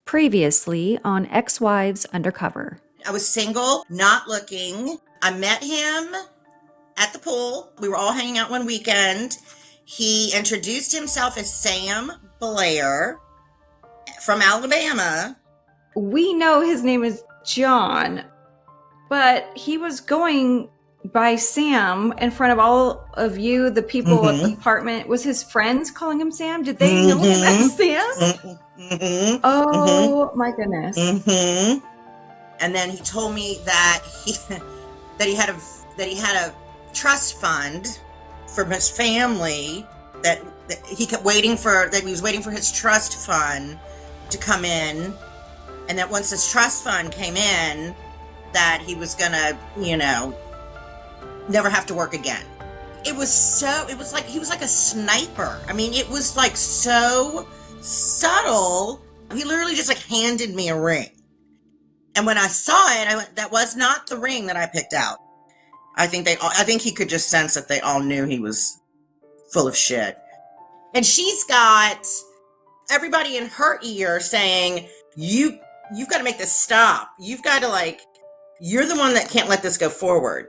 Previously on Ex-Wives Undercover. I was single, not looking. I met him at the pool. We were all hanging out one weekend. He introduced himself as Sam Blair from Alabama. We know his name is John, but he was going by Sam in front of all of you, the people at the apartment. Was his friends calling him Sam? Did they know him as Sam? Oh my goodness. And then he told me that he had a trust fund for his family, that he kept waiting for, that he was waiting for his trust fund to come in, and that once his trust fund came in, that he was gonna, never have to work again. It was like he was like a sniper. I mean, it was like so subtle. He literally just like handed me a ring. And when I saw it, I went, that was not the ring that I picked out. I think he could just sense that they all knew he was full of shit. And she's got everybody in her ear saying, you've got to make this stop. You've got to you're the one that can't let this go forward.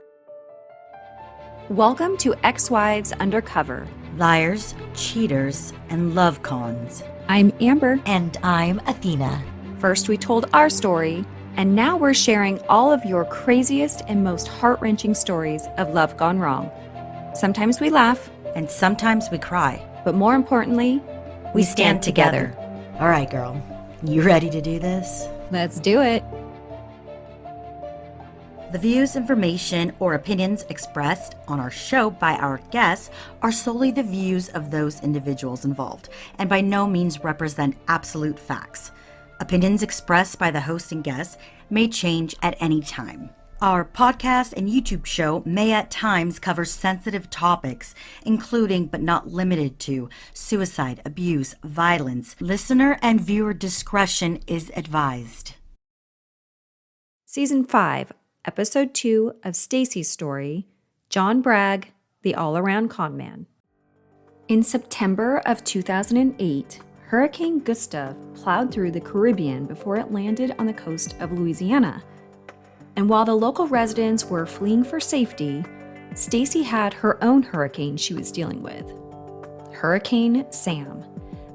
Welcome to Ex-Wives Undercover. Liars, cheaters, and love cons. I'm Amber. And I'm Athena. First we told our story, and now we're sharing all of your craziest and most heart-wrenching stories of love gone wrong. Sometimes we laugh. And sometimes we cry. But more importantly, we stand together. All right, girl. You ready to do this? Let's do it. The views, information, or opinions expressed on our show by our guests are solely the views of those individuals involved, and by no means represent absolute facts. Opinions expressed by the host and guests may change at any time. Our podcast and YouTube show may at times cover sensitive topics, including but not limited to suicide, abuse, violence. Listener and viewer discretion is advised. Season 5, Episode 2 of Stacey's story, John Bragg, the all-around con man. In September of 2008, Hurricane Gustav plowed through the Caribbean before it landed on the coast of Louisiana. And while the local residents were fleeing for safety, Stacey had her own hurricane she was dealing with, Hurricane Sam.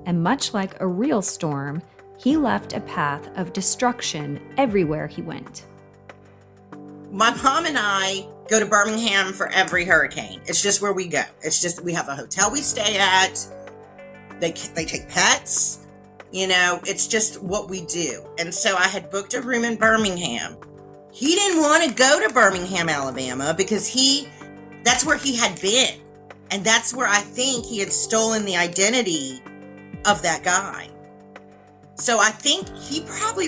And much like a real storm, he left a path of destruction everywhere he went. My mom and I go to Birmingham for every hurricane. It's just where we go. It's just, we have a hotel we stay at. They take pets. It's just what we do. And so I had booked a room in Birmingham. He didn't want to go to Birmingham, Alabama, because that's where he had been. And that's where I think he had stolen the identity of that guy. So I think he probably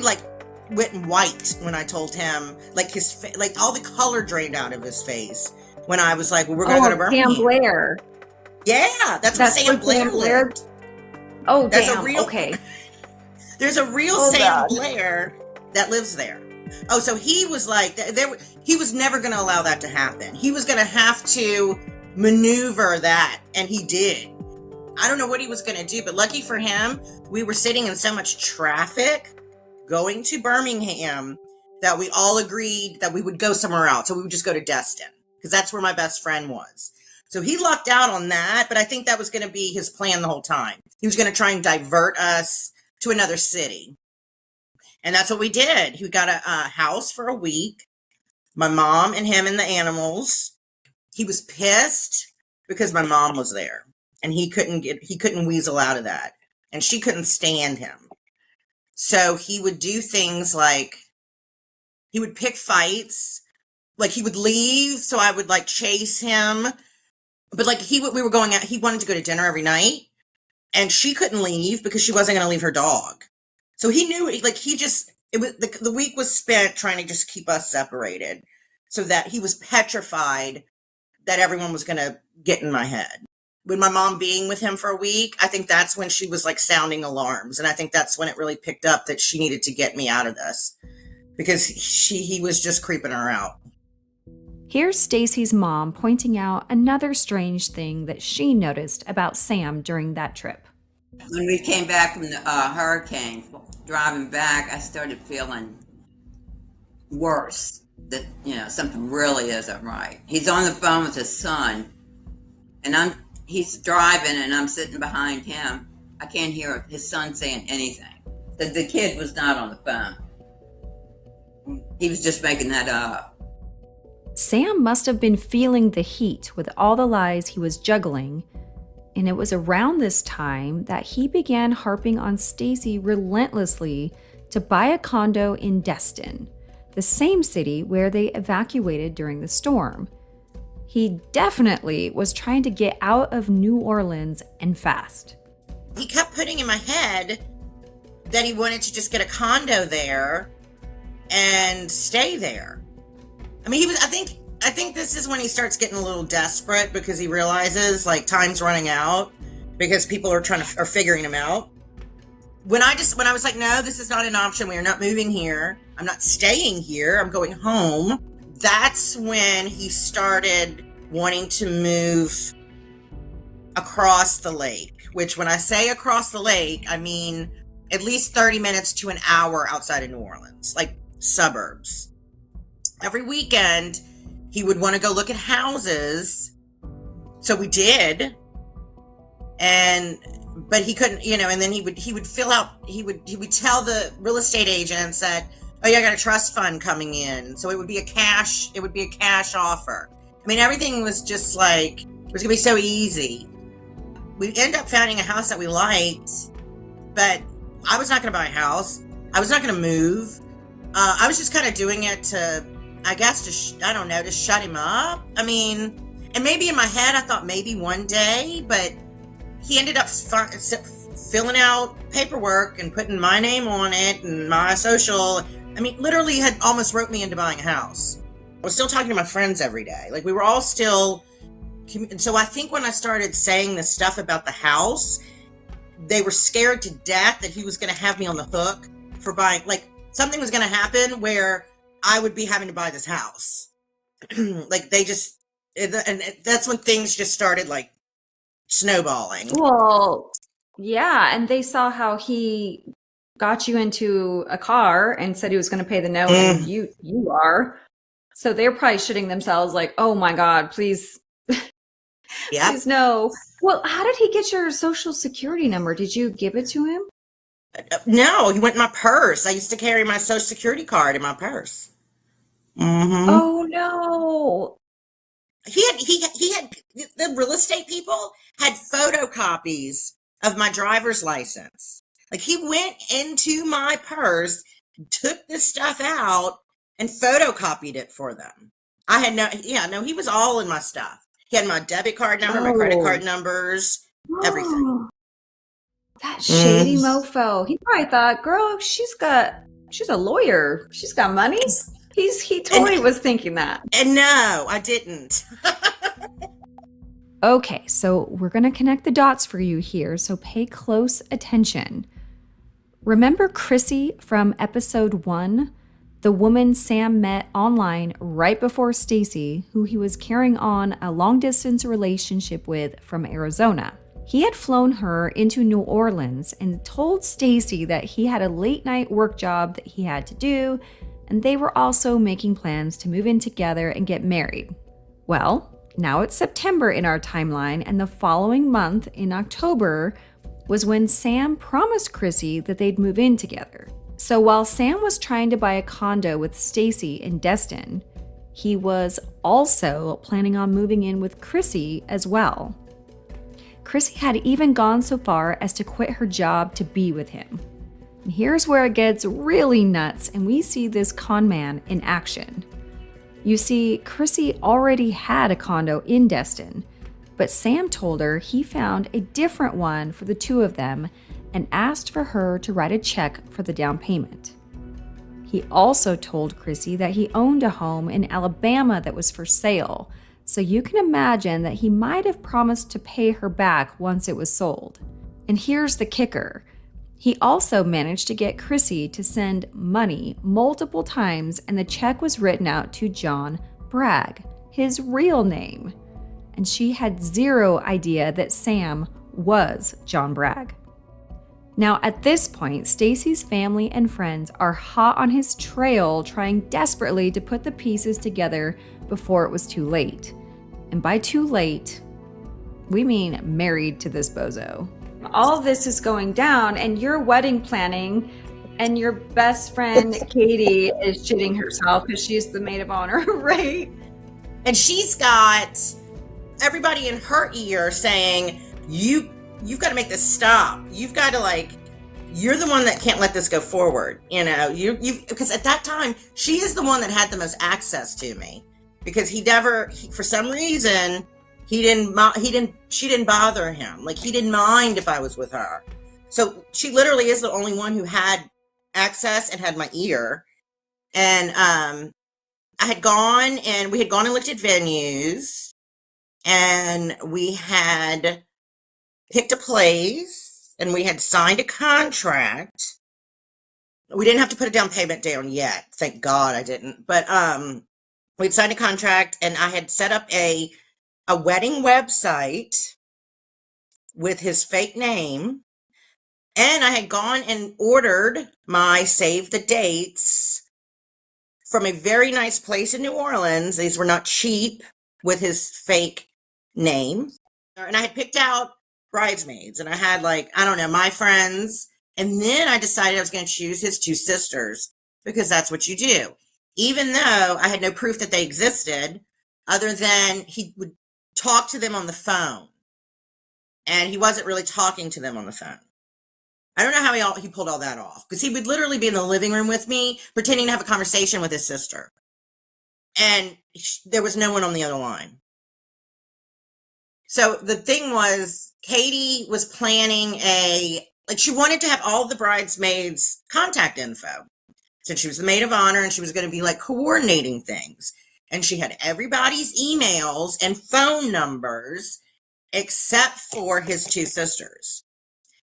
went white when I told him, his all the color drained out of his face when I was like, well, we're going to go to Birmingham. Sam Blair. Yeah, that's where Sam Blair lived. Oh, damn. Okay. There's a real Sam Blair that lives there. Oh, so he was he was never going to allow that to happen. He was going to have to maneuver that, and he did. I don't know what he was going to do, but lucky for him, we were sitting in so much traffic going to Birmingham that we all agreed that we would go somewhere else. So we would just go to Destin, because that's where my best friend was. So he lucked out on that, but I think that was going to be his plan the whole time. He was going to try and divert us to another city. And that's what we did. He got a house for a week. My mom and him and the animals. He was pissed because my mom was there, and he couldn't weasel out of that, and she couldn't stand him. So he would do things like he would pick fights, he would leave, so I would chase him. But we were going out, he wanted to go to dinner every night, and she couldn't leave because she wasn't going to leave her dog. So he knew, the week was spent trying to just keep us separated, so that he was petrified that everyone was going to get in my head. With my mom being with him for a week, I think that's when she was sounding alarms. And I think that's when it really picked up that she needed to get me out of this, because he was just creeping her out. Here's Stacey's mom pointing out another strange thing that she noticed about Sam during that trip. When we came back from the hurricane, driving back, I started feeling worse. That, something really isn't right. He's on the phone with his son, and he's driving, and I'm sitting behind him. I can't hear his son saying anything. The kid was not on the phone. He was just making that up. Sam must have been feeling the heat with all the lies he was juggling, and it was around this time that he began harping on Stacey relentlessly to buy a condo in Destin, the same city where they evacuated during the storm. He definitely was trying to get out of New Orleans and fast. He kept putting in my head that he wanted to just get a condo there and stay there. I mean, I think this is when he starts getting a little desperate because he realizes like time's running out because people are figuring him out. When I was like, no, this is not an option. We are not moving here. I'm not staying here. I'm going home. That's when he started wanting to move across the lake, which when I say across the lake, I mean at least 30 minutes to an hour outside of New Orleans, like suburbs. Every weekend, he would want to go look at houses. So we did. But he couldn't, and then he would tell the real estate agents that, oh yeah, I got a trust fund coming in. So it would be a cash offer. I mean, everything was just like, it was gonna be so easy. We ended up finding a house that we liked, but I was not gonna buy a house. I was not gonna move. I was just kind of doing it to, I guess, to shut him up. I mean, and maybe in my head, I thought maybe one day, but he ended up filling out paperwork and putting my name on it and my social. I mean, literally had almost wrote me into buying a house. I was still talking to my friends every day. Like, we were all still. So I think when I started saying this stuff about the house, they were scared to death that he was going to have me on the hook for buying. Like, something was going to happen where I would be having to buy this house. Like, and that's when things just started like snowballing. Well, yeah, and they saw how he got you into a car and said he was going to pay the note, and you are. So they're probably shitting themselves like, oh my God, please, please no. Well, how did he get your social security number? Did you give it to him? No, he went in my purse. I used to carry my social security card in my purse. Mm-hmm. Oh no. He had the real estate people had photocopies of my driver's license. Like, he went into my purse, took this stuff out, and photocopied it for them. He was all in my stuff. He had my debit card number, my credit card numbers, everything. That shady mofo. He probably thought, girl, she's a lawyer. She's got money. He totally was thinking that. And no, I didn't. Okay, so we're going to connect the dots for you here, so pay close attention. Remember Chrissy from episode 1? The woman Sam met online right before Stacey, who he was carrying on a long-distance relationship with from Arizona. He had flown her into New Orleans and told Stacey that he had a late-night work job that he had to do, and they were also making plans to move in together and get married. Well, now it's September in our timeline, and the following month, in October, was when Sam promised Chrissy that they'd move in together. So while Sam was trying to buy a condo with Stacey in Destin, he was also planning on moving in with Chrissy as well. Chrissy had even gone so far as to quit her job to be with him. And here's where it gets really nuts, and we see this con man in action. You see, Chrissy already had a condo in Destin, but Sam told her he found a different one for the two of them and asked for her to write a check for the down payment. He also told Chrissy that he owned a home in Alabama that was for sale, so you can imagine that he might have promised to pay her back once it was sold. And here's the kicker. He also managed to get Chrissy to send money multiple times, and the check was written out to John Bragg, his real name. And she had zero idea that Sam was John Bragg. Now, at this point, Stacey's family and friends are hot on his trail, trying desperately to put the pieces together before it was too late. And by too late, we mean married to this bozo. All this is going down, and you're wedding planning, and your best friend, Katie, is shitting herself because she's the maid of honor, right? And she's got everybody in her ear saying, you've got to make this stop. You've got to you're the one that can't let this go forward. You know, because at that time, she is the one that had the most access to me, because for some reason, she didn't bother him. Like, he didn't mind if I was with her. So she literally is the only one who had access and had my ear. And, we had gone and looked at venues, and we had picked a place, and we had signed a contract. We didn't have to put a down payment down yet. Thank God I didn't. But we'd signed a contract, and I had set up a wedding website with his fake name. And I had gone and ordered my save the dates from a very nice place in New Orleans. These were not cheap, with his fake name. And I had picked out bridesmaids, and I had my friends. And then I decided I was going to choose his two sisters, because that's what you do. Even though I had no proof that they existed, other than he would talk to them on the phone. And he wasn't really talking to them on the phone. I don't know how he pulled all that off, because he would literally be in the living room with me, pretending to have a conversation with his sister. And there was no one on the other line. So the thing was, Katie was planning she wanted to have all the bridesmaids' contact info, since she was the maid of honor, and she was going to be coordinating things. And she had everybody's emails and phone numbers except for his two sisters.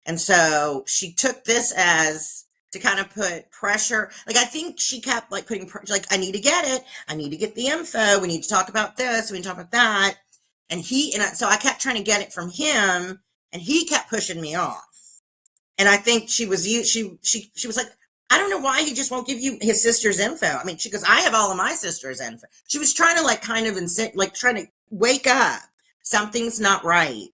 And so she took this as to kind of put pressure. I think she kept putting pressure, I need to get it. I need to get the info. We need to talk about this. We need to talk about that. And so I kept trying to get it from him, and he kept pushing me off. And I think she was like, I don't know why he just won't give you his sister's info. I mean, she goes, I have all of my sister's info. She was trying to kind of trying to wake up. Something's not right.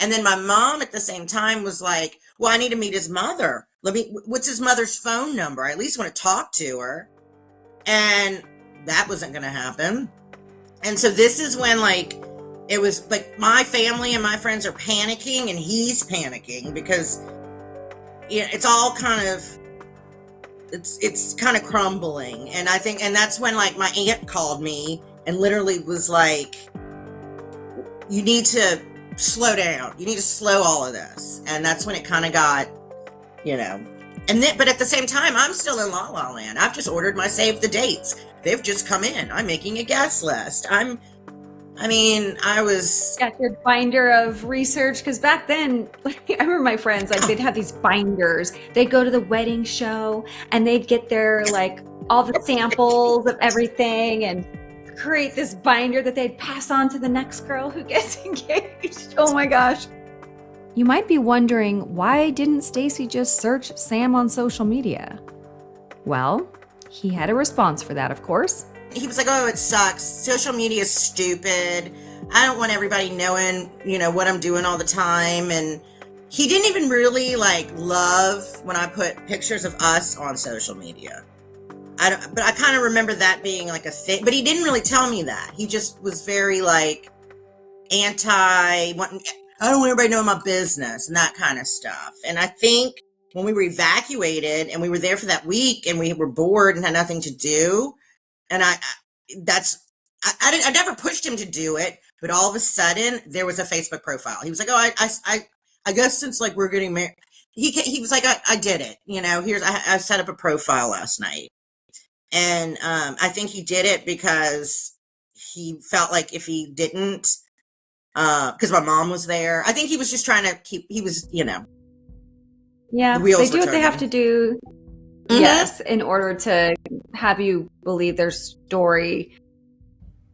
And then my mom at the same time was like, well, I need to meet his mother. What's his mother's phone number? I at least want to talk to her. And that wasn't going to happen. And so this is when it was my family and my friends are panicking, and he's panicking, because it's all kind of, it's kind of crumbling. And I think, and that's when my aunt called me and literally was like, you need to slow down. You need to slow all of this. And that's when it kind of got, and then, but at the same time, I'm still in La La Land. I've just ordered my save the dates. They've just come in. I'm making a guest list. I was got your binder of research, because back then, I remember my friends, they'd have these binders. They'd go to the wedding show, and they'd get their all the samples of everything, and create this binder that they'd pass on to the next girl who gets engaged. Oh my gosh. You might be wondering, why didn't Stacey just search Sam on social media? Well, he had a response for that, of course. He was like, oh, it sucks. Social media is stupid. I don't want everybody knowing, what I'm doing all the time. And he didn't even really love when I put pictures of us on social media. But I kind of remember that being a thing, but he didn't really tell me that. He just was very anti, I don't want everybody knowing my business and that kind of stuff. And I think when we were evacuated and we were there for that week and we were bored and had nothing to do, and I never pushed him to do it, but all of a sudden there was a Facebook profile. He was like, oh, I guess since we're getting married, he was like, I did it. I set up a profile last night. And I think he did it because he felt like if he didn't, because my mom was there, I think he was just trying to Yeah, the wheels they do what they have to do. Mm-hmm. Yes, in order to have you believe their story.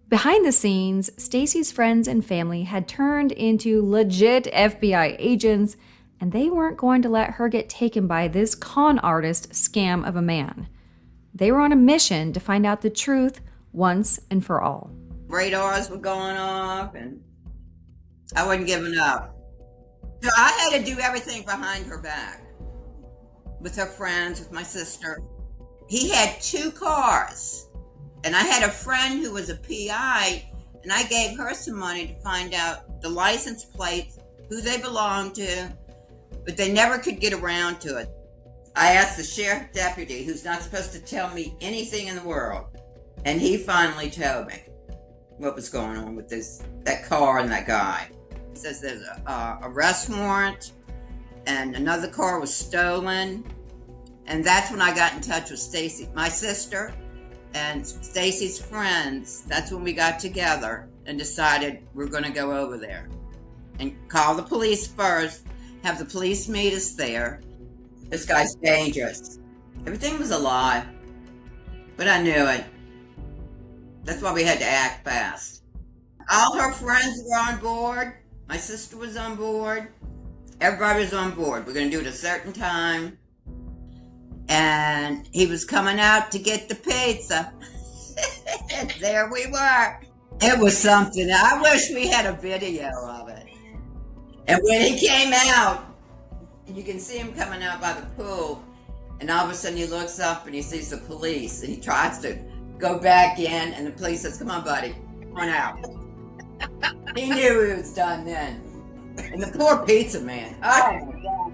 Behind the scenes, Stacey's friends and family had turned into legit FBI agents, and they weren't going to let her get taken by this con artist scam of a man. They were on a mission to find out the truth once and for all. Radars were going off, and I wasn't giving up. So I had to do everything behind her back, with her friends, with my sister. He had 2 cars, and I had a friend who was a PI, and I gave her some money to find out the license plates, who they belonged to, but they never could get around to it. I asked the sheriff deputy, who's not supposed to tell me anything in the world, and he finally told me what was going on with that car and that guy. He says there's a arrest warrant, and another car was stolen, and that's when I got in touch with Stacey, my sister, and Stacey's friends. That's when we got together and decided we're going to go over there and call the police first, have the police meet us there. This guy's dangerous. Everything was a lie, but I knew it. That's why we had to act fast. All her friends were on board. My sister was on board. Everybody was on board. We're going to do it a certain time. And he was coming out to get the pizza. And there we were. It was something. I wish we had a video of it. And when he came out, you can see him coming out by the pool, and all of a sudden he looks up and he sees the police, and he tries to go back in, and the police says, "Come on, buddy, run out." He knew he was done then. And the poor pizza man, oh my God.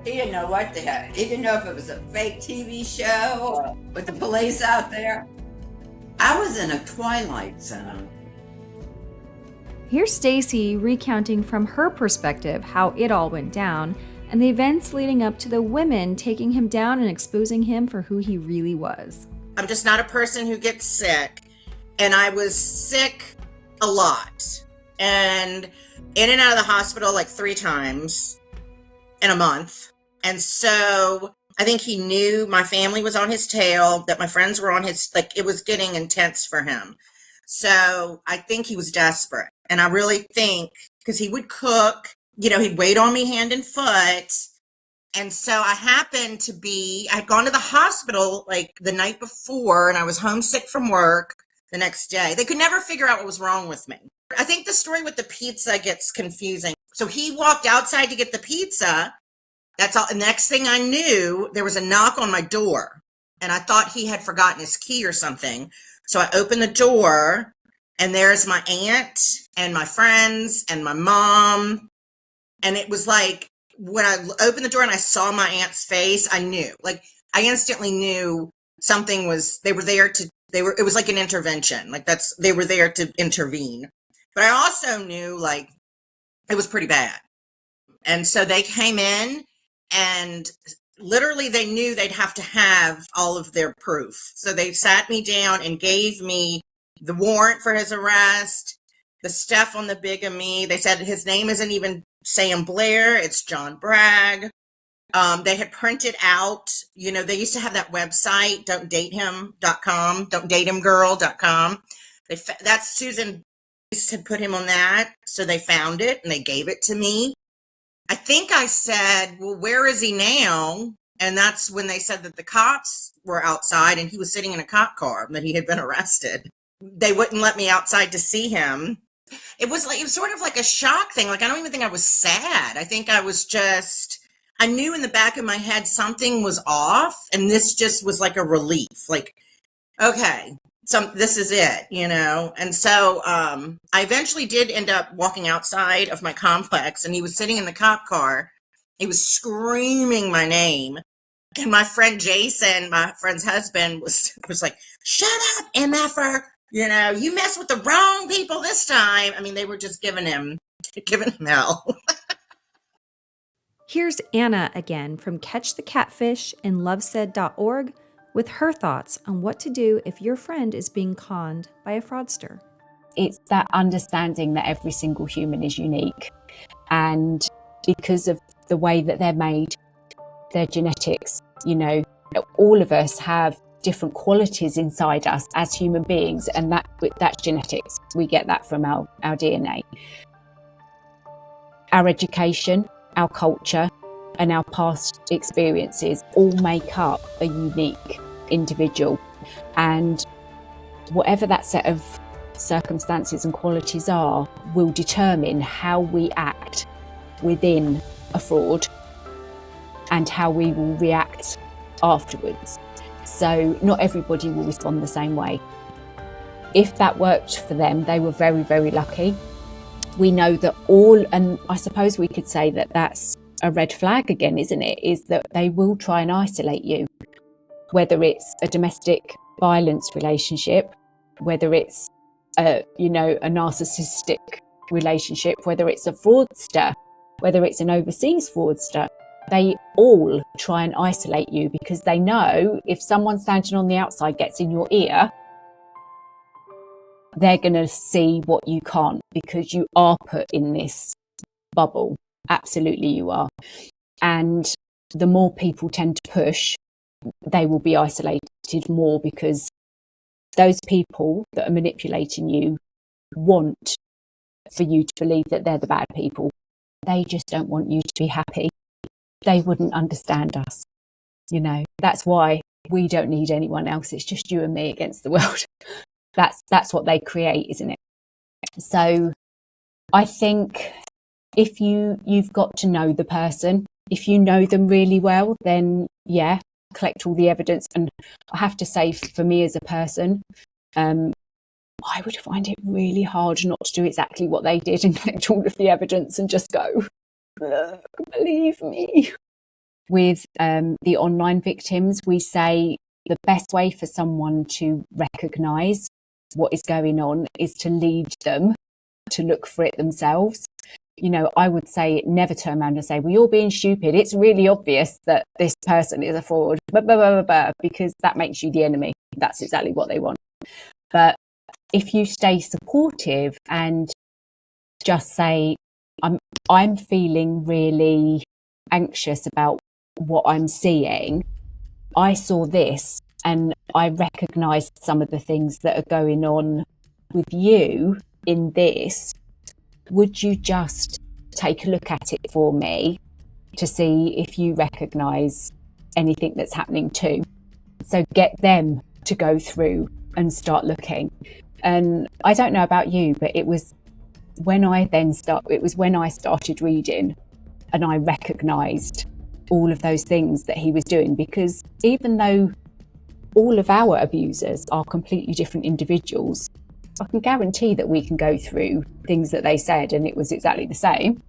He didn't know what the heck. He didn't know if it was a fake TV show with the police out there. I was in a twilight zone. Here's Stacey recounting from her perspective how it all went down and the events leading up to the women taking him down and exposing him for who he really was. I'm just not a person who gets sick, and I was sick a lot, and in and out of the hospital like 3 times in a month. And so I think he knew my family was on his tail, that my friends were on his, like, it was getting intense for him. So I think he was desperate. And I really think, because he would cook, he'd wait on me hand and foot. And so I happened to I'd gone to the hospital like the night before, and I was homesick from work the next day. They could never figure out what was wrong with me. I think the story with the pizza gets confusing. So he walked outside to get the pizza. That's all. The next thing I knew, there was a knock on my door, and I thought he had forgotten his key or something. So I opened the door, and there's my aunt and my friends and my mom. And it was like, when I opened the door and I saw my aunt's face, I knew, like, I instantly knew something was, it was like an intervention. Like, they were there to intervene. But I also knew, like, it was pretty bad. And so they came in, and literally they knew they'd have to have all of their proof. So they sat me down and gave me the warrant for his arrest, the stuff on the bigamy. They said his name isn't even Sam Blair, it's John Bragg. They had printed out, they used to have that website, don'tdatehim.com, don'tdatehimgirl.com. That's Susan had put him on that. So they found it and they gave it to me. I think I said, well, where is he now? And that's when they said that the cops were outside and he was sitting in a cop car, that he had been arrested. They wouldn't let me outside to see him. It was sort of like a shock thing. Like, I don't even think I was sad. I think I was I knew in the back of my head something was off, and this just was like a relief. Like, okay, this is it, And so I eventually did end up walking outside of my complex, and he was sitting in the cop car. He was screaming my name. And my friend Jason, my friend's husband, was like, "Shut up, MFer. You mess with the wrong people this time." I mean, they were just giving him hell. Here's Anna again from Catch the Catfish and Lovesaid.org with her thoughts on what to do if your friend is being conned by a fraudster. It's that understanding that every single human is unique, and because of the way that they're made, their genetics, all of us have different qualities inside us as human beings, and that's genetics. We get that from our DNA. Our education our culture, and our past experiences all make up a unique individual. And whatever that set of circumstances and qualities are will determine how we act within a fraud and how we will react afterwards. So not everybody will respond the same way. If that worked for them, they were very, very lucky. We know that and I suppose we could say that that's a red flag again, isn't it? Is that they will try and isolate you, whether it's a domestic violence relationship, whether it's a narcissistic relationship, whether it's a fraudster, whether it's an overseas fraudster. They all try and isolate you because they know if someone standing on the outside gets in your ear, they're going to see what you can't, because you are put in this bubble. Absolutely you are. And the more people tend to push, they will be isolated more, because those people that are manipulating you want for you to believe that they're the bad people. They just don't want you to be happy. They wouldn't understand us. That's why we don't need anyone else. It's just you and me against the world. That's what they create, isn't it? So I think if you've got to know the person, if you know them really well, then yeah, collect all the evidence. And I have to say, for me as a person, I would find it really hard not to do exactly what they did and collect all of the evidence and just go, look, believe me. With the online victims, we say the best way for someone to recognise what is going on is to lead them to look for it themselves. I would say never turn around and say, well, you're being stupid. It's really obvious that this person is a fraud, because that makes you the enemy. That's exactly what they want. But if you stay supportive and just say, I'm feeling really anxious about what I'm seeing. I saw this and I recognised some of the things that are going on with you in this. Would you just take a look at it for me to see if you recognise anything that's happening too? So get them to go through and start looking. And I don't know about you, but it was when I started reading and I recognised all of those things that he was doing, because even though all of our abusers are completely different individuals, I can guarantee that we can go through things that they said and it was exactly the same,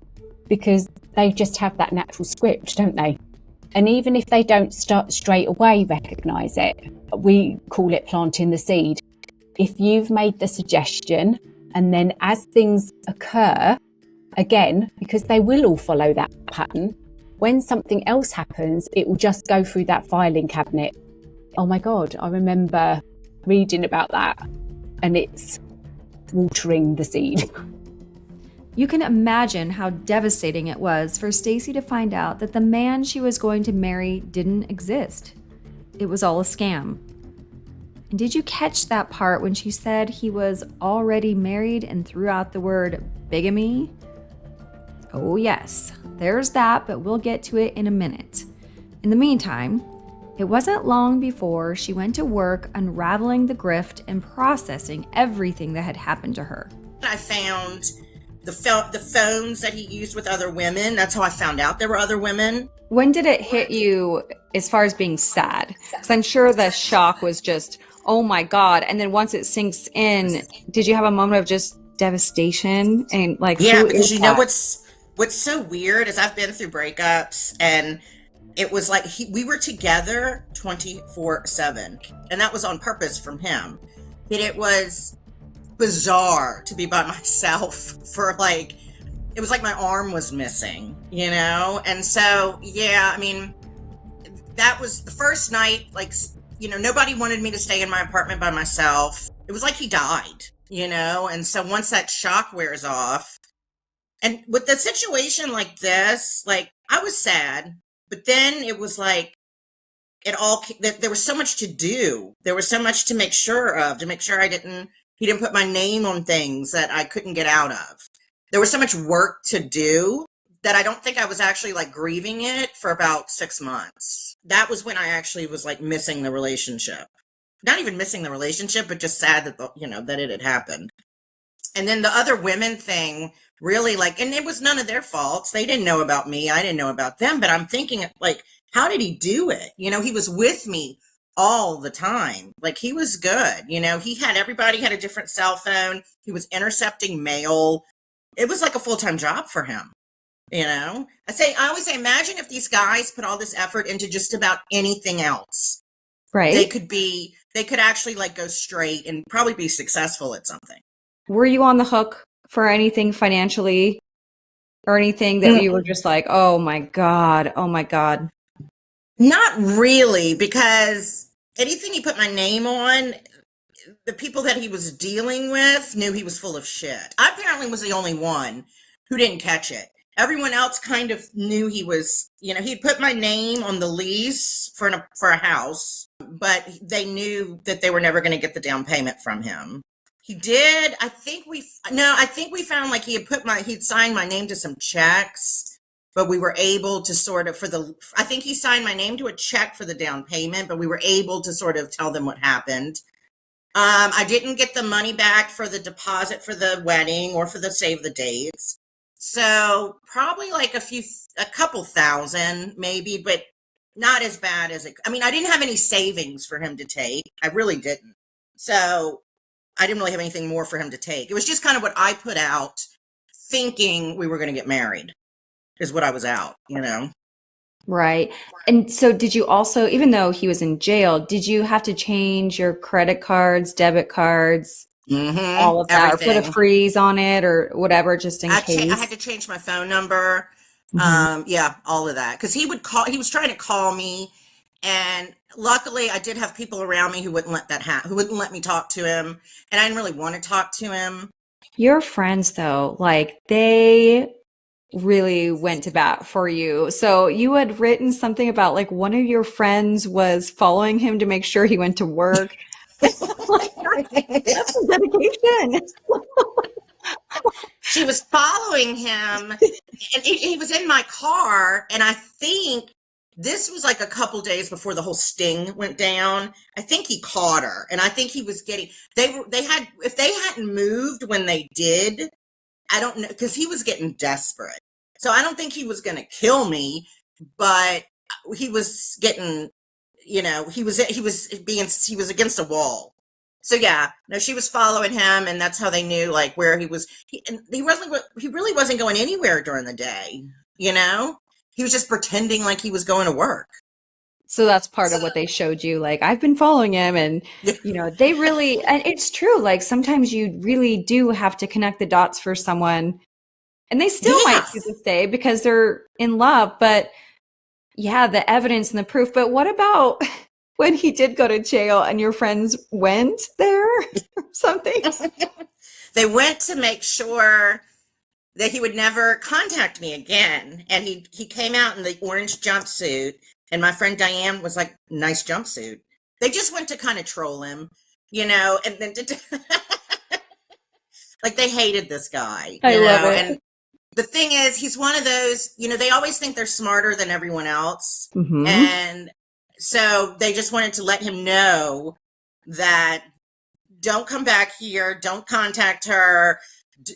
because they just have that natural script, don't they? And even if they don't start straight away recognise it, we call it planting the seed. If you've made the suggestion and then as things occur, again, because they will all follow that pattern, when something else happens, it will just go through that filing cabinet. Oh my God, I remember reading about that, and it's watering the seed. You can imagine how devastating it was for Stacey to find out that the man she was going to marry didn't exist. It was all a scam. And did you catch that part when she said he was already married and threw out the word bigamy? Oh yes, there's that, but we'll get to it in a minute. In the meantime, it wasn't long before she went to work unraveling the grift and processing everything that had happened to her. I found the phones that he used with other women. That's how I found out there were other women. When did it hit you as far as being sad? Because I'm sure the shock was just, oh my God. And then once it sinks in, did you have a moment of just devastation? And like, yeah, because you know what's so weird is I've been through breakups, and it was like we were together 24/7, and that was on purpose from him. But it was bizarre to be by myself for like, it was like my arm was missing, and so yeah, I mean, that was the first night, like, nobody wanted me to stay in my apartment by myself. It was like he died, and so once that shock wears off, and with the situation like this, like, I was sad, but then it was like there was so much to do. There was so much to make sure he didn't put my name on things that I couldn't get out of. There was so much work to do that I don't think I was actually like grieving it for about 6 months. That was when I actually was like missing the relationship. Not even missing the relationship, but just sad that, that it had happened. And then the other women thing really like, and it was none of their faults. They didn't know about me. I didn't know about them, but I'm thinking like, how did he do it? He was with me all the time. Like he was good. Everybody had a different cell phone. He was intercepting mail. It was like a full-time job for him. I always say, imagine if these guys put all this effort into just about anything else. Right. They could actually like go straight and probably be successful at something. Were you on the hook for anything financially or anything that you were just like, oh my God. Not really, because anything he put my name on, the people that he was dealing with knew he was full of shit. I apparently was the only one who didn't catch it. Everyone else kind of knew he was, he'd put my name on the lease for a house, but they knew that they were never going to get the down payment from him. He did. I think we found like he'd signed my name to some checks, but we were able to sort of I think he signed my name to a check for the down payment, but we were able to sort of tell them what happened. I didn't get the money back for the deposit for the wedding or for the save the dates. So probably like a couple thousand maybe, but not as bad as I didn't have any savings for him to take. I really didn't. So I didn't really have anything more for him to take. It was just kind of what I put out thinking we were going to get married is what I was out, Right. And so did you also, even though he was in jail, did you have to change your credit cards, debit cards, all of that, or put a freeze on it or whatever, just in case? I had to change my phone number. Yeah, all of that. Because he was trying to call me, and luckily I did have people around me who wouldn't let that happen, who wouldn't let me talk to him, and I didn't really want to talk to him. Your friends, though, like they really went to bat for you. So you had written something about like one of your friends was following him to make sure he went to work. That's a dedication. She was following him, and he was in my car, and I think this was like a couple days before the whole sting went down. I think he caught her, and I think he was if they hadn't moved when they did, I don't know, because he was getting desperate. So I don't think he was going to kill me, but he was getting, he was against a wall. So yeah, no, she was following him, and that's how they knew like where he was. He really wasn't going anywhere during the day. He was just pretending like he was going to work. So that's part of what they showed you. Like, I've been following him, and they really, and it's true. Like sometimes you really do have to connect the dots for someone, and they still might choose to stay because they're in love. But yeah, the evidence and the proof. But what about when he did go to jail and your friends went there or something? They went to make sure that he would never contact me again. And he came out in the orange jumpsuit, and my friend Diane was like, nice jumpsuit. They just went to kind of troll him, and then like they hated this guy. I love it. And the thing is, he's one of those, they always think they're smarter than everyone else. Mm-hmm. And so they just wanted to let him know that don't come back here. Don't contact her.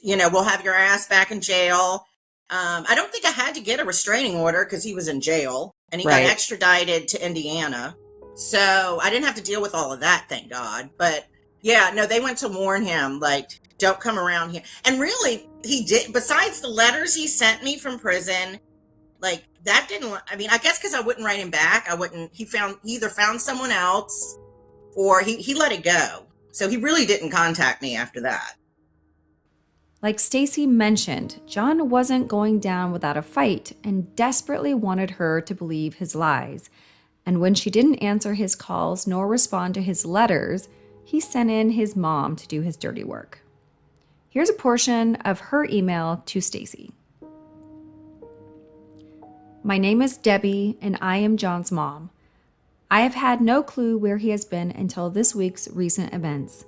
We'll have your ass back in jail. I don't think I had to get a restraining order because he was in jail, and he got extradited to Indiana. So I didn't have to deal with all of that, thank God. But yeah, no, they went to warn him, like, don't come around here. And really, he did. Besides the letters he sent me from prison, like that didn't, I guess because I wouldn't write him back. He either found someone else or he let it go. So he really didn't contact me after that. Like Stacey mentioned, John wasn't going down without a fight and desperately wanted her to believe his lies. And when she didn't answer his calls nor respond to his letters, he sent in his mom to do his dirty work. Here's a portion of her email to Stacey. My name is Debbie, and I am John's mom. I have had no clue where he has been until this week's recent events.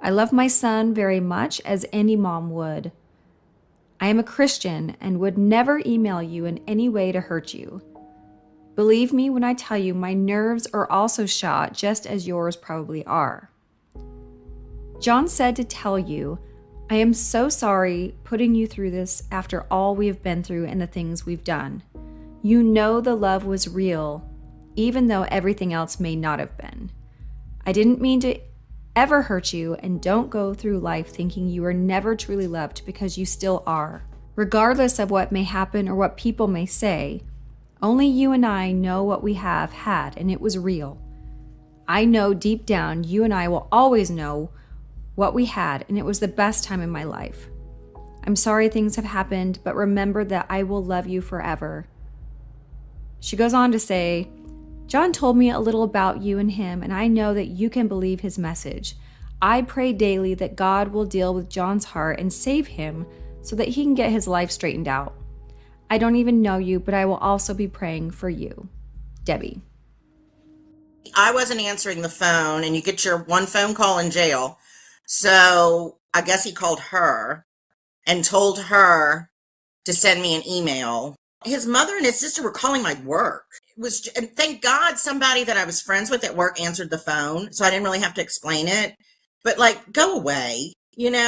I love my son very much, as any mom would. I am a Christian and would never email you in any way to hurt you. Believe me when I tell you my nerves are also shot just as yours probably are. John said to tell you, I am so sorry putting you through this after all we have been through and the things we've done. You know the love was real, even though everything else may not have been. I didn't mean to ever hurt you, and don't go through life thinking you are never truly loved, because you still are. Regardless of what may happen or what people may say, only you and I know what we have had, and it was real. I know deep down you and I will always know what we had, and it was the best time in my life. I'm sorry things have happened, but remember that I will love you forever. She goes on to say, John told me a little about you and him, and I know that you can believe his message. I pray daily that God will deal with John's heart and save him so that he can get his life straightened out. I don't even know you, but I will also be praying for you. Debbie. I wasn't answering the phone, and you get your one phone call in jail. So I guess he called her and told her to send me an email. His mother and his sister were calling my work. And thank God somebody that I was friends with at work answered the phone, so I didn't really have to explain it. But like, go away,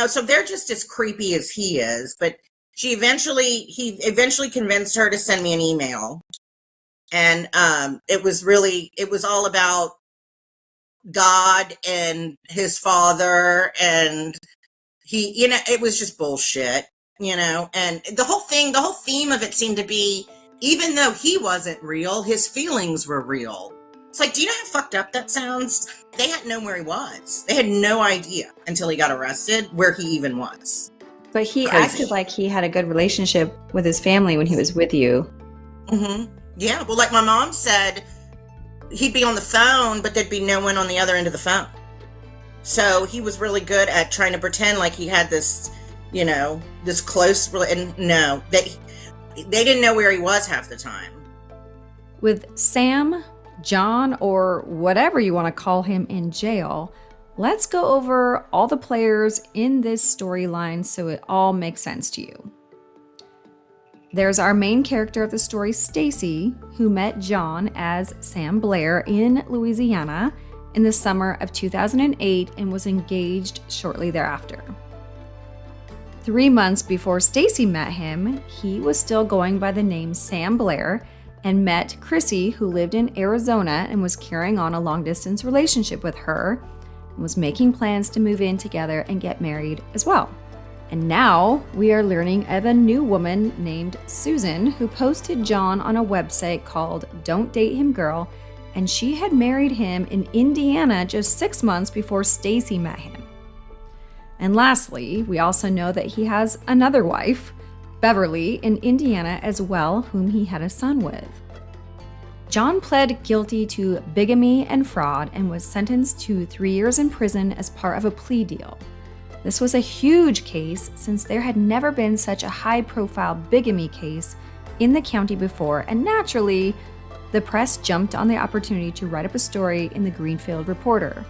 So they're just as creepy as he is. But he eventually convinced her to send me an email, and it was all about God and his father, and it was just bullshit. And the whole theme of it seemed to be, even though he wasn't real, his feelings were real. It's like, do you know how fucked up that sounds? They hadn't known where he was. They had no idea until he got arrested where he even was. But he Crazy. acted like he had a good relationship with his family when he was with you. Mm-hmm. Yeah, well, like my mom said, he'd be on the phone, but there'd be no one on the other end of the phone. So he was really good at trying to pretend like he had this, this close, and no, they didn't know where he was half the time. With Sam, John, or whatever you want to call him in jail, let's go over all the players in this storyline so it all makes sense to you. There's our main character of the story, Stacey, who met John as Sam Blair in Louisiana in the summer of 2008 and was engaged shortly thereafter. 3 months before Stacey met him, he was still going by the name Sam Blair and met Chrissy, who lived in Arizona and was carrying on a long-distance relationship with her and was making plans to move in together and get married as well. And now we are learning of a new woman named Susan who posted John on a website called Don't Date Him Girl, and she had married him in Indiana just 6 months before Stacey met him. And lastly, we also know that he has another wife, Beverly, in Indiana as well, whom he had a son with. John pled guilty to bigamy and fraud and was sentenced to 3 years in prison as part of a plea deal. This was a huge case since there had never been such a high-profile bigamy case in the county before, and naturally, the press jumped on the opportunity to write up a story in the Greenfield Reporter.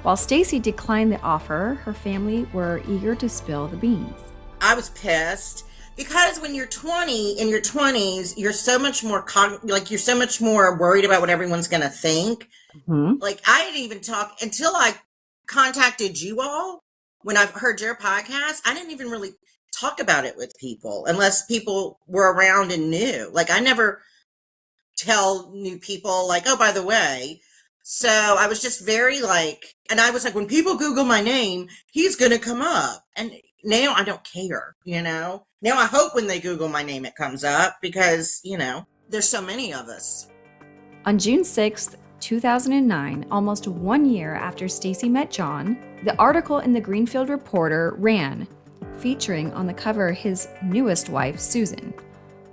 While Stacey declined the offer, her family were eager to spill the beans. I was pissed because when you're 20, in your 20s, you're so much more you're so much more worried about what everyone's going to think. Mm-hmm. Like, I didn't even talk until I contacted you all. When I've heard your podcast, I didn't even really talk about it with people unless people were around and knew. Like, I never tell new people, like, oh, by the way. So I was just very and I was like, when people Google my name, he's going to come up. And now I don't care, Now I hope when they Google my name, it comes up because, there's so many of us. On June 6th, 2009, almost 1 year after Stacey met John, the article in the Greenfield Reporter ran, featuring on the cover his newest wife, Susan.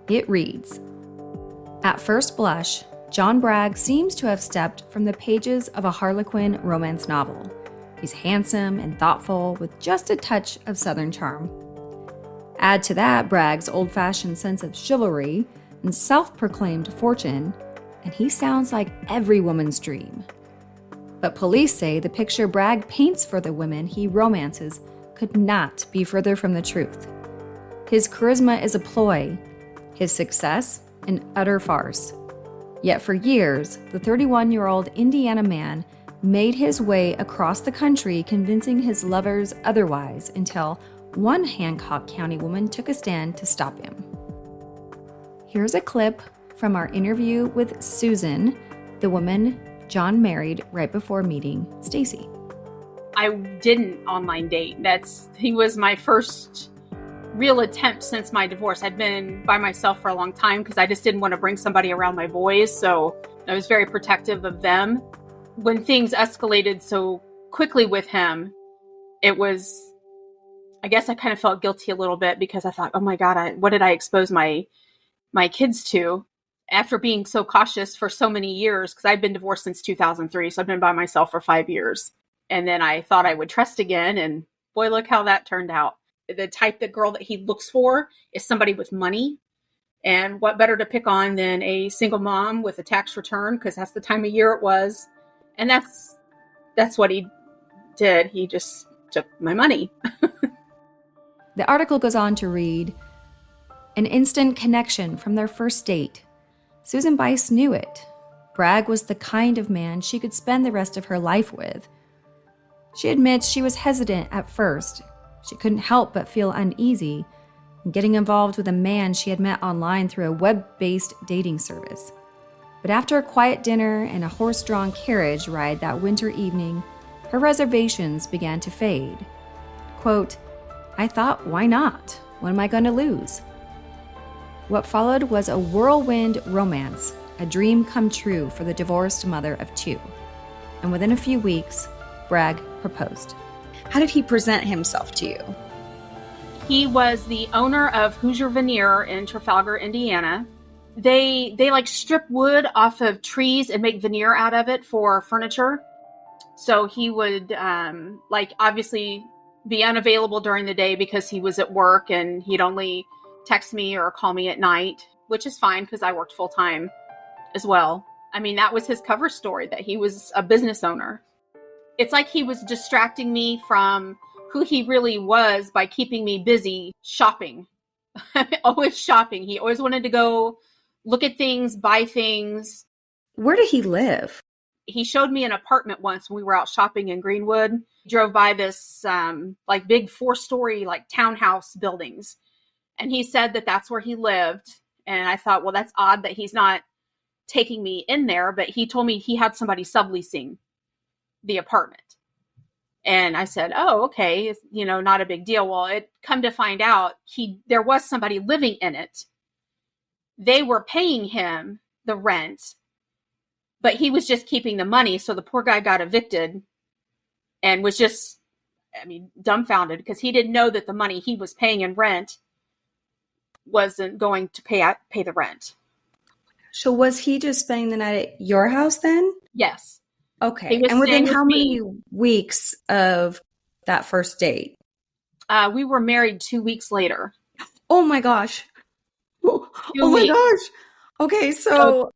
It reads, "At first blush, John Bragg seems to have stepped from the pages of a Harlequin romance novel. He's handsome and thoughtful with just a touch of Southern charm. Add to that Bragg's old-fashioned sense of chivalry and self-proclaimed fortune, and he sounds like every woman's dream. But police say the picture Bragg paints for the women he romances could not be further from the truth. His charisma is a ploy, his success an utter farce. Yet for years, the 31-year-old Indiana man made his way across the country convincing his lovers otherwise until one Hancock County woman took a stand to stop him. Here's a clip from our interview with Susan, the woman John married right before meeting Stacey. I didn't online date. He was my first real attempt since my divorce. I'd been by myself for a long time because I just didn't want to bring somebody around my boys. So I was very protective of them. When things escalated so quickly with him, I guess I kind of felt guilty a little bit because I thought, oh my God, what did I expose my kids to after being so cautious for so many years? Because I've been divorced since 2003. So I've been by myself for 5 years. And then I thought I would trust again. And boy, look how that turned out. The type of girl that he looks for is somebody with money. And what better to pick on than a single mom with a tax return, because that's the time of year it was. And that's what he did. He just took my money. The article goes on to read, an instant connection from their first date. Susan Bice knew it. Bragg was the kind of man she could spend the rest of her life with. She admits she was hesitant at first. She couldn't help but feel uneasy in getting involved with a man she had met online through a web-based dating service. But after a quiet dinner and a horse-drawn carriage ride that winter evening, her reservations began to fade. Quote, I thought, why not? What am I going to lose? What followed was a whirlwind romance, a dream come true for the divorced mother of 2. And within a few weeks, Bragg proposed. How did he present himself to you? He was the owner of Hoosier Veneer in Trafalgar, Indiana. They like strip wood off of trees and make veneer out of it for furniture. So he would obviously be unavailable during the day because he was at work, and he'd only text me or call me at night, which is fine because I worked full time as well. I mean, that was his cover story, that he was a business owner. It's like he was distracting me from who he really was by keeping me busy shopping. Always shopping. He always wanted to go look at things, buy things. Where did he live? He showed me an apartment once when we were out shopping in Greenwood. Drove by this big 4-story townhouse buildings. And he said that that's where he lived. And I thought, well, that's odd that he's not taking me in there. But he told me he had somebody subleasing the apartment. And I said, oh, okay, not a big deal. Well, it come to find out there was somebody living in it. They were paying him the rent, but he was just keeping the money. So the poor guy got evicted and was just, dumbfounded because he didn't know that the money he was paying in rent wasn't going to pay the rent. So was he just spending the night at your house then? Yes. Okay. And within how many weeks of that first date? We were married 2 weeks later. Oh my gosh. Oh my gosh. Okay. So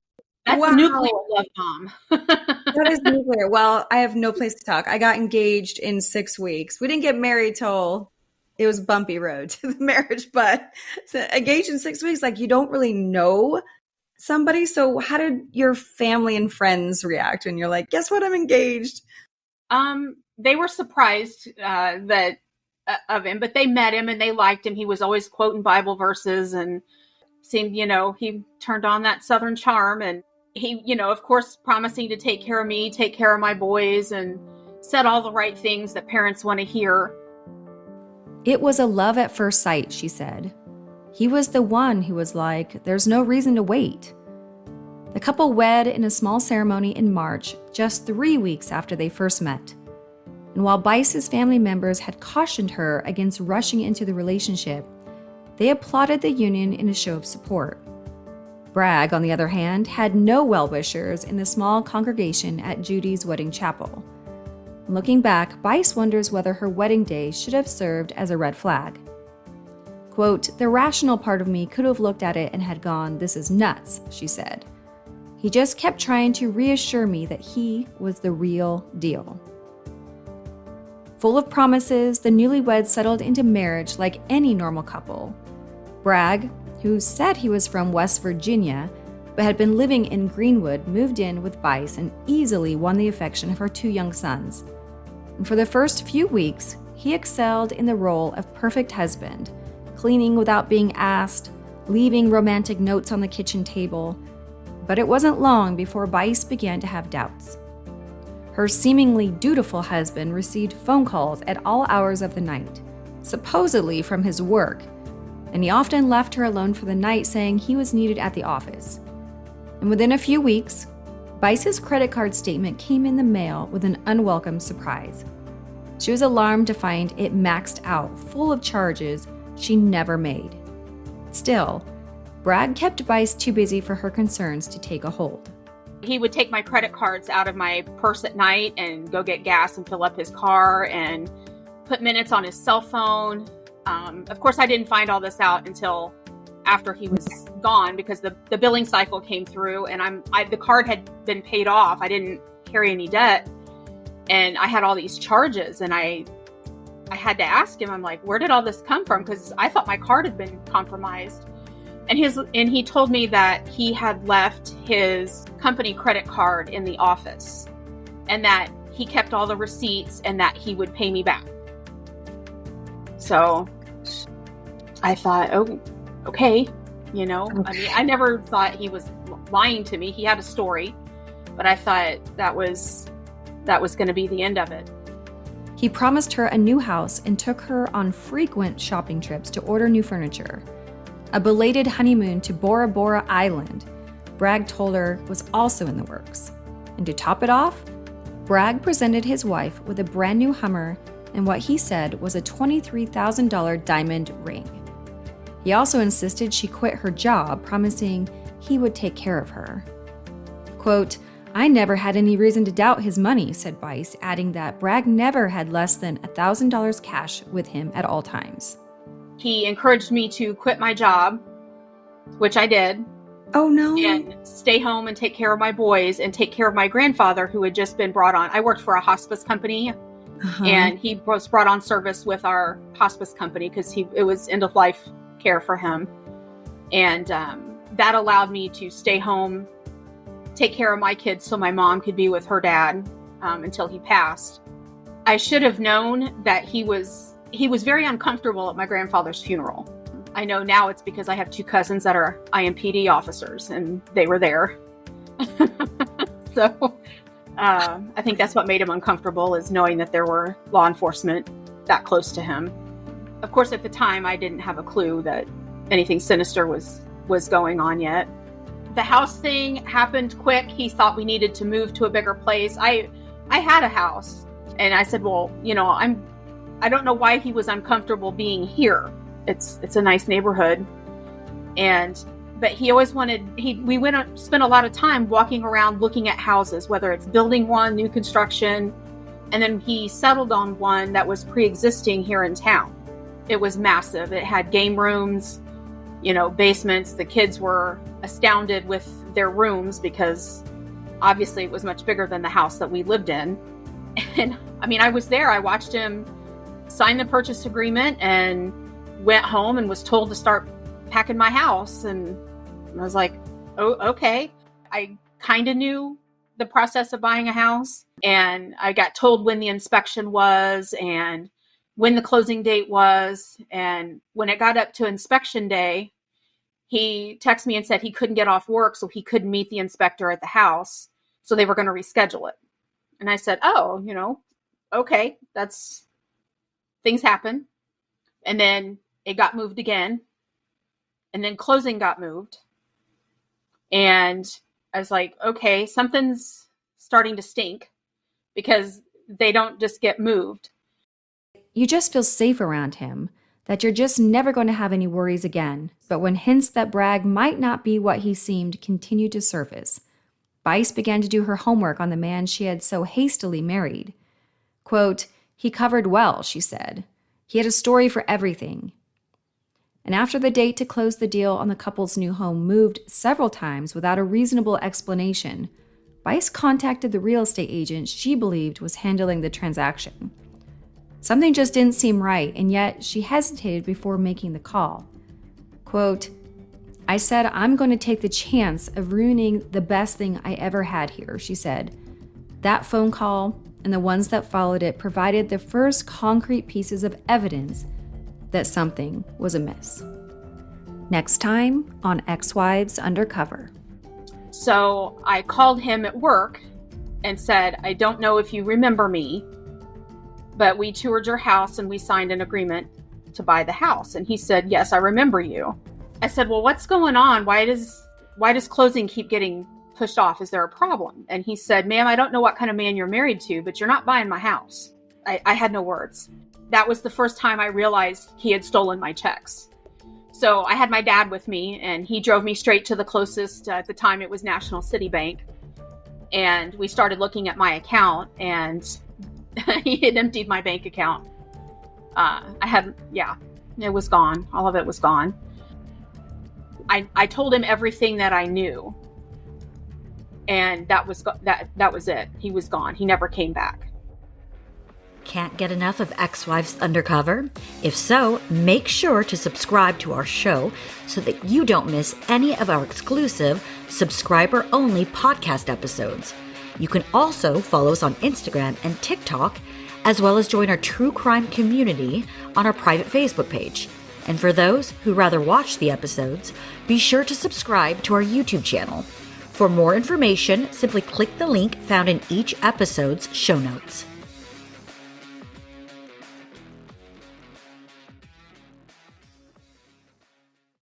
that's wow. Nuclear love bomb. That is nuclear. Well, I have no place to talk. I got engaged in 6 weeks. We didn't get married till it was bumpy road to the marriage, but engaged in 6 weeks, you don't really know somebody. So how did your family and friends react when you're like, guess what? I'm engaged. They were surprised of him, but they met him and they liked him. He was always quoting Bible verses and seemed, he turned on that Southern charm, and he, of course, promising to take care of me, take care of my boys, and said all the right things that parents want to hear. It was a love at first sight, she said. He was the one who was like, there's no reason to wait. The couple wed in a small ceremony in March, just 3 weeks after they first met. And while Bice's family members had cautioned her against rushing into the relationship, they applauded the union in a show of support. Bragg, on the other hand, had no well-wishers in the small congregation at Judy's wedding chapel. Looking back, Bice wonders whether her wedding day should have served as a red flag. Quote, the rational part of me could have looked at it and had gone, this is nuts, she said. He just kept trying to reassure me that he was the real deal. Full of promises, the newlyweds settled into marriage like any normal couple. Bragg, who said he was from West Virginia but had been living in Greenwood, moved in with Bice and easily won the affection of her 2 young sons. And for the first few weeks, he excelled in the role of perfect husband, cleaning without being asked, leaving romantic notes on the kitchen table. But it wasn't long before Bice began to have doubts. Her seemingly dutiful husband received phone calls at all hours of the night, supposedly from his work, and he often left her alone for the night saying he was needed at the office. And within a few weeks, Bice's credit card statement came in the mail with an unwelcome surprise. She was alarmed to find it maxed out, full of charges she never made. Still, Bragg kept Bice too busy for her concerns to take a hold. He would take my credit cards out of my purse at night and go get gas and fill up his car and put minutes on his cell phone. Of course, I didn't find all this out until after he was gone, because the billing cycle came through and the card had been paid off. I didn't carry any debt, and I had all these charges, and I had to ask him, I'm like, where did all this come from? Because I thought my card had been compromised. And he told me that he had left his company credit card in the office and that he kept all the receipts and that he would pay me back. So I thought, oh, okay. I mean, I never thought he was lying to me. He had a story, but I thought that was going to be the end of it. He promised her a new house and took her on frequent shopping trips to order new furniture. A belated honeymoon to Bora Bora Island, Bragg told her, was also in the works. And to top it off, Bragg presented his wife with a brand new Hummer and what he said was a $23,000 diamond ring. He also insisted she quit her job, promising he would take care of her. Quote, "I never had any reason to doubt his money," said Bice, adding that Bragg never had less than $1,000 cash with him at all times. He encouraged me to quit my job, which I did. Oh no. And stay home and take care of my boys and take care of my grandfather, who had just been brought on. I worked for a hospice company, and he was brought on service with our hospice company because it was end of life care for him. And that allowed me to stay home, take care of my kids so my mom could be with her dad until he passed. I should have known that he was very uncomfortable at my grandfather's funeral. I know now it's because I have 2 cousins that are IMPD officers and they were there. So I think that's what made him uncomfortable, is knowing that there were law enforcement that close to him. Of course, at the time, I didn't have a clue that anything sinister was going on yet. The house thing happened quick. He thought we needed to move to a bigger place. I had a house, and I said, well, I don't know why he was uncomfortable being here. It's a nice neighborhood. But he always spent a lot of time walking around looking at houses, whether it's building one, new construction. And then he settled on one that was pre-existing here in town. It was massive. It had game rooms, basements. The kids were astounded with their rooms because obviously it was much bigger than the house that we lived in. And I mean, I was there. I watched him sign the purchase agreement and went home and was told to start packing my house. And I was like, oh, okay. I kind of knew the process of buying a house, and I got told when the inspection was and when the closing date was. And when it got up to inspection day, he texted me and said he couldn't get off work, so he couldn't meet the inspector at the house. So they were going to reschedule it. And I said, oh, okay, things happen. And then it got moved again. And then closing got moved. And I was like, okay, something's starting to stink, because they don't just get moved. You just feel safe around him, that you're just never going to have any worries again. But when hints that Bragg might not be what he seemed continued to surface, Bice began to do her homework on the man she had so hastily married. Quote, "He covered well," she said. "He had a story for everything." And after the date to close the deal on the couple's new home moved several times without a reasonable explanation, Bice contacted the real estate agent she believed was handling the transaction. Something just didn't seem right, and yet she hesitated before making the call. Quote, "I said I'm going to take the chance of ruining the best thing I ever had here," she said. That phone call and the ones that followed it provided the first concrete pieces of evidence that something was amiss. Next time on Ex-Wives Undercover. So I called him at work and said, "I don't know if you remember me, but we toured your house and we signed an agreement to buy the house." And he said, "Yes, I remember you." I said, "Well, what's going on? Why does closing keep getting pushed off? Is there a problem?" And he said, "Ma'am, I don't know what kind of man you're married to, but you're not buying my house." I had no words. That was the first time I realized he had stolen my checks. So I had my dad with me, and he drove me straight to the closest, at the time it was National City Bank. And we started looking at my account, and he had emptied my bank account. It was gone. All of it was gone. I told him everything that I knew, and that was it. He was gone. He never came back. Can't get enough of Ex-Wives Undercover? If so, make sure to subscribe to our show so that you don't miss any of our exclusive subscriber-only podcast episodes. You can also follow us on Instagram and TikTok, as well as join our true crime community on our private Facebook page. And for those who rather watch the episodes, be sure to subscribe to our YouTube channel. For more information, simply click the link found in each episode's show notes.